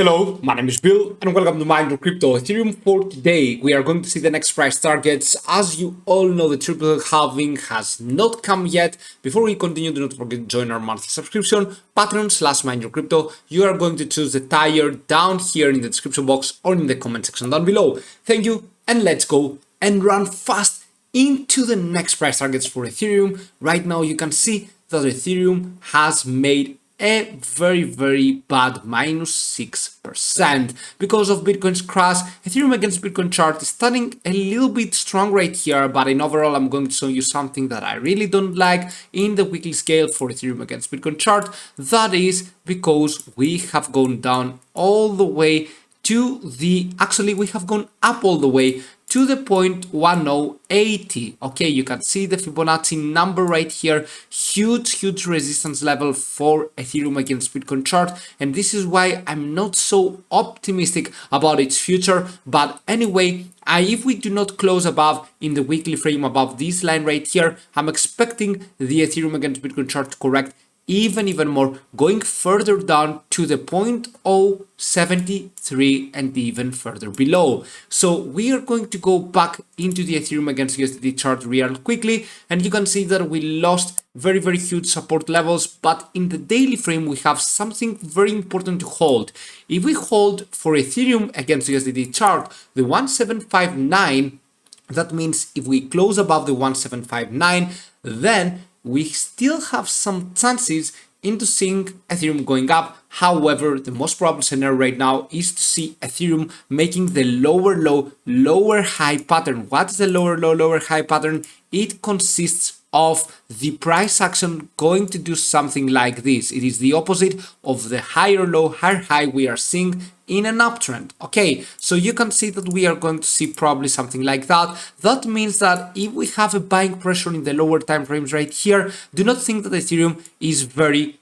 Hello, my name is Bill and welcome to Mind Your Crypto. Ethereum for today. We are going to see the next price targets. As you all know, the triple halving has not come yet. Before we continue, do not forget to join our monthly subscription, Patreon/Mind Your Crypto. You are going to choose the tier down here in the description box or in the comment section down below. Thank you and let's go and run fast into the next price targets for Ethereum. Right now you can see that Ethereum has made a very bad -6% because of Bitcoin's crash. Ethereum against Bitcoin chart is starting a little bit strong right here, but in overall I'm going to show you something that I really don't like in the weekly scale for Ethereum against Bitcoin chart. That is because we have gone down all the way to the, actually we have gone up all the way to the 0.1080. Okay, you can see the Fibonacci number right here. Huge resistance level for Ethereum against Bitcoin chart, and this is why I'm not so optimistic about its future. But anyway, if we do not close above in the weekly frame above this line right here, I'm expecting the Ethereum against Bitcoin chart to correct even more, going further down to the 0.073 and even further below. So we are going to go back into the Ethereum against USDT chart real quickly, and you can see that we lost very huge support levels, but in the daily frame we have something very important to hold. If we hold for Ethereum against USDT chart the 1759, that means if we close above the 1759, then we still have some chances into seeing Ethereum going up. However, the most probable scenario right now is to see Ethereum making the lower low, lower high pattern. What is the lower low, lower high pattern? It consists of the price action going to do something like this. It is the opposite of the higher low, higher high we are seeing in an uptrend. Okay, so you can see that we are going to see probably something like that. That means that if we have a buying pressure in the lower time frames right here, do not think that Ethereum is very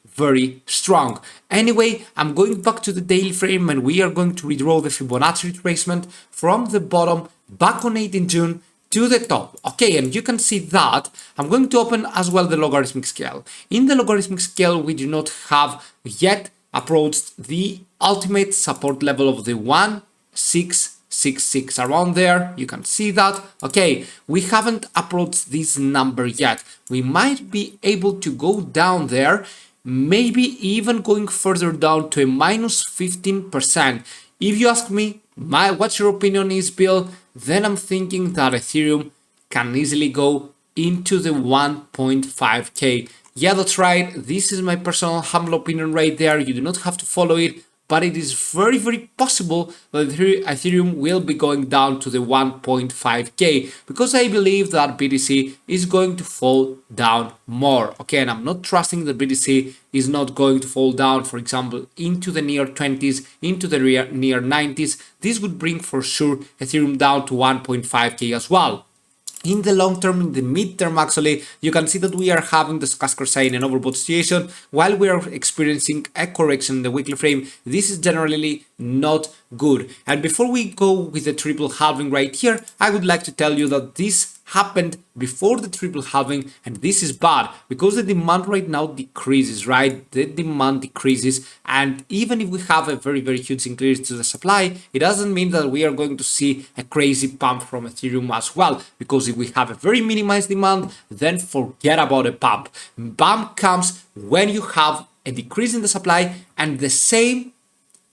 strong. Anyway, I'm going back to the daily frame and we are going to redraw the Fibonacci retracement from the bottom back on 18 June to the top. Okay, and you can see that I'm going to open as well the logarithmic scale. In the logarithmic scale, we do not have yet approached the ultimate support level of the 1666 around there. You can see that. Okay, we haven't approached this number yet. We might be able to go down there, maybe even going further down to a -15%. If you ask me what your opinion is, Bill, then I'm thinking that Ethereum can easily go into the 1.5k. Yeah, that's right. This is my personal humble opinion right there. You do not have to follow it, but it is very possible that Ethereum will be going down to the 1.5k because I believe that BTC is going to fall down more. Okay, and I'm not trusting that BTC is not going to fall down, for example, into the near 20s, into the near 90s. This would bring for sure Ethereum down to 1.5k as well. In the long term, in the mid-term actually, you can see that we are having the stochastic sign and overbought situation while we are experiencing a correction in the weekly frame. This is generally not good. And before we go with the triple halving right here, I would like to tell you that this happened before the triple halving, and this is bad because the demand right now decreases, right? The demand decreases, and even if we have a very huge increase to the supply, it doesn't mean that we are going to see a crazy pump from Ethereum as well, because if we have a very minimized demand, then forget about a pump. Pump comes when you have a decrease in the supply and the same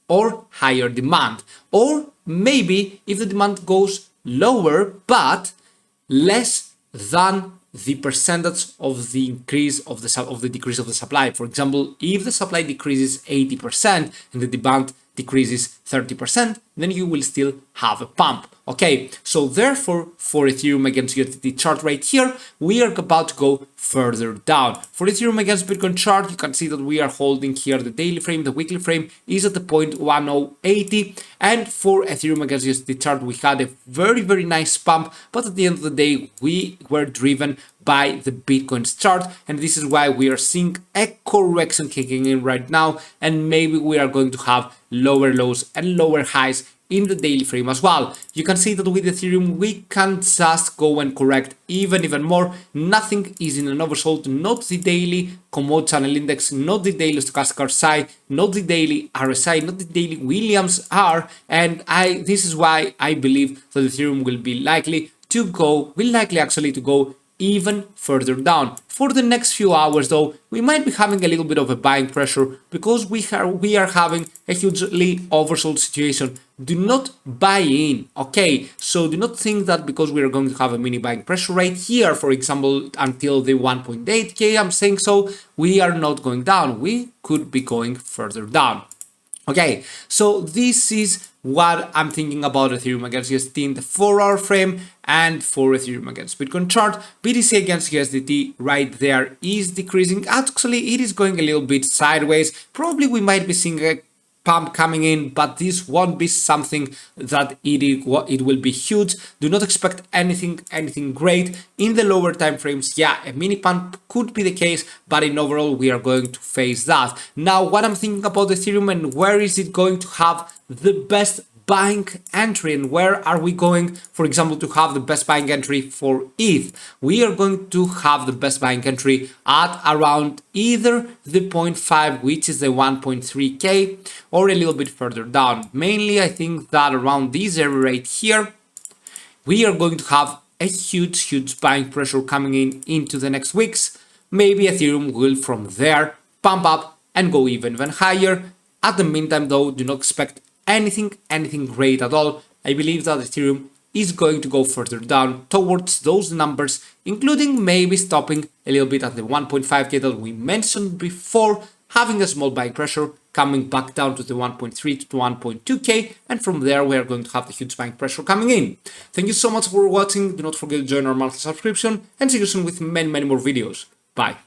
or higher demand, or maybe if the demand goes lower but less than the percentage of the increase of the decrease of the supply. For example, if the supply decreases 80% and the demand decreases 30%, then you will still have a pump. Okay, so therefore for Ethereum against USDT chart right here, we are about to go further down. For Ethereum against Bitcoin chart, you can see that we are holding here the daily frame, the weekly frame is at the 0.1080, and for Ethereum against USDT chart, we had a very nice pump, but at the end of the day, we were driven by the Bitcoin's chart, and this is why we are seeing a correction kicking in right now, and maybe we are going to have lower lows and lower highs in the daily frame as well. You can see that with Ethereum we can just go and correct even more. Nothing is in an oversold, not the daily commodity channel index, not the daily stochastic RSI, not the daily RSI, not the daily Williams R, and this is why I believe that Ethereum will likely actually to go even further down. For the next few hours though, we might be having a little bit of a buying pressure because we are having a hugely oversold situation. Do not buy in, okay? So do not think that because we are going to have a mini buying pressure right here, for example, until the 1.8k, I'm saying so, we are not going down. We could be going further down. Okay, so this is what I'm thinking about Ethereum against USDT in the 4-hour frame and for Ethereum against Bitcoin chart. BTC against USDT right there is decreasing. Actually, it is going a little bit sideways. Probably we might be seeing a pump coming in, but this won't be something that it will be huge. Do not expect anything great in the lower time frames. Yeah, a mini pump could be the case, but in overall we are going to face that. Now, what I'm thinking about Ethereum and where is it going to have the best buying entry, and where are we going, for example, to have the best buying entry for ETH? We are going to have the best buying entry at around either the 0.5, which is the 1.3k, or a little bit further down. Mainly, I think that around this area right here, we are going to have a huge buying pressure coming into the next weeks. Maybe Ethereum will from there pump up and go even higher. At the meantime though, do not expect anything great at all. I believe that Ethereum is going to go further down towards those numbers, including maybe stopping a little bit at the 1.5k that we mentioned before, having a small buying pressure, coming back down to the 1.3 to 1.2k, and from there we are going to have the huge buying pressure coming in. Thank you so much for watching. Do not forget to join our monthly subscription, and see you soon with many more videos. Bye.